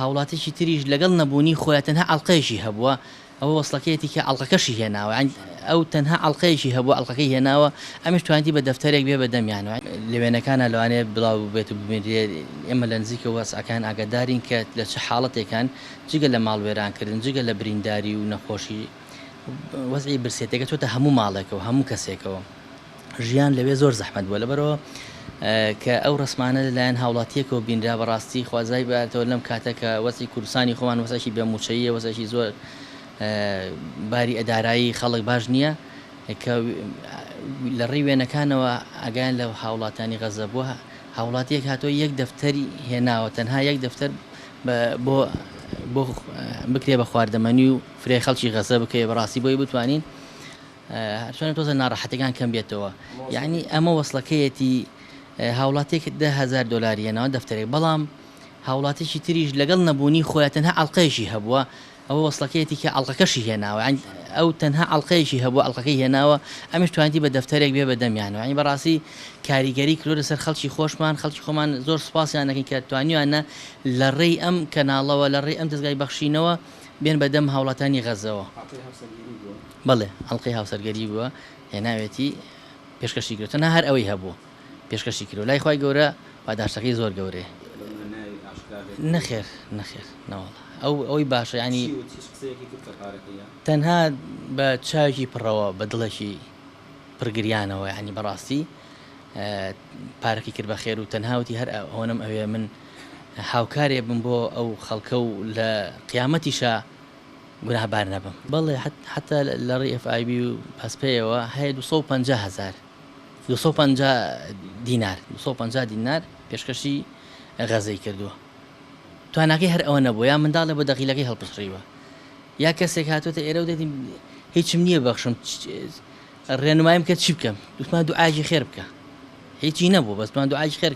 هاوڵاتێکی تریش لەگەڵ نەبوونی خۆیان تەنها ئەڵقەیەکی هەبووە ئەوە وەسڵەکەیەتی کە ئەڵقەکەشی هێناوە ئەو تەنها ئەڵقەیەکی هەبووە ئەڵقەکەی هێناوە ئەمیش توانیتی بە دەفتەرێک بێ بەدەمیانەوە لەوێنەکانە لەوانەیە بڵاو بێت و ببینرێ ئێمە لە نزیکە وەسعەکان ئاگادارین کە لە چه حاڵەتێکان جگە لە ماڵوێرانکردن جگە لە برینداری و نەخۆشی وەزعی برسێتەکە چۆتە هەموو ماڵێکەوە هەموو کەسێکەوە ژیان لەوێ زۆر زەحمەت بووە لەبەرەوە کە ئەو ڕسمانە لەلایەن هاوڵاتیەکەوە بینرا بەڕاستی خوازای باتەوە لەم کاتەکە وەسی کوردستانی خۆمان وەسەشی بێموچەیە وەسەشی زۆر باری ئەدارایی خەڵک باش نییە کە لە ڕێی وێنەکانەوە ئەگەیان لە هاوڵاتانی غەزە بووە هاوڵاتیەک هاتۆ یەک دەفتەری هێناوە تەنها یەک دەفتەر بۆ بکرێ بە خواردەمەنی و فرێ خەڵکی غەزە بکەی بەڕاستی بۆی بتوانین هەرچۆنە تۆزە ناڕەحەتەکان کەم بێتەوە یعنی ئەمە وەسڵەکەیەتی هاوڵاتێک $10,000 هێناوە دەفتەرێک بەڵام هاوڵاتێکی تریش لەگەڵ نەبوونی خۆیان تەنها ئەڵقەیەکی هەبووە ئەوە وەسڵەکەیەتی کە ئەڵقەکەشی هێناوە ئەو تەنها ئەڵقەیەکی هەبووە ئەڵقەکەی هێناوە ئەمیش توانیتی بە دەفتەرێک بێ بەدەمیانەوە ینی بەڕاستی کاریگەری کردو لەسەر خەڵکی خۆشمان خەڵکی خۆمان زۆر سوپاسیان دەکەین کە توانیوانە لە ڕێی ئەم کەناڵەوە لە ڕێی ئەم دەستگای بەخشینەوە بێن بەدەم هاوڵاتانی غەزەوە بەڵێ ئەڵقەی هاوسەرگەری بووە هێناوێتی پێشکەشی کرد تەنها هەر ئەوەی هەبوو پێشکەشی کرد لای خۆی گەورە پاداشتەکەی زۆر گەورەیە نەخێر نەوەڵ ئەوەی باشە ینی تەنها بە چاوی پڕەوە بە دڵێکی پرگریانەوە ینی بەڕاستی پارەکەی کرد بە خێر و تەنهاوتی هەر ئەوەنم ئەوێ من هاوکارێ بم بۆ ئەو خەڵکە و لە قیامەتیشە گوناهبار نەبم بەڵێ حتا لە ڕێی FIB و پاسپەیەوە هەیە 250,000 250 دینار پێشکەشی غەزەی کردووە تواناکەی هەر ئەوە نەبوو یا منداڵە بۆ دەقیلەکەی هەڵپشڕیوە یا کەسێک هاتوۆتە ئێرە و دەدیم هیچم نییە بەخشم ڕێنمایم کە چی بکەم دوتمان دوعاجی خێر بکە هیچی نەبوو بەس دوعاجی خێر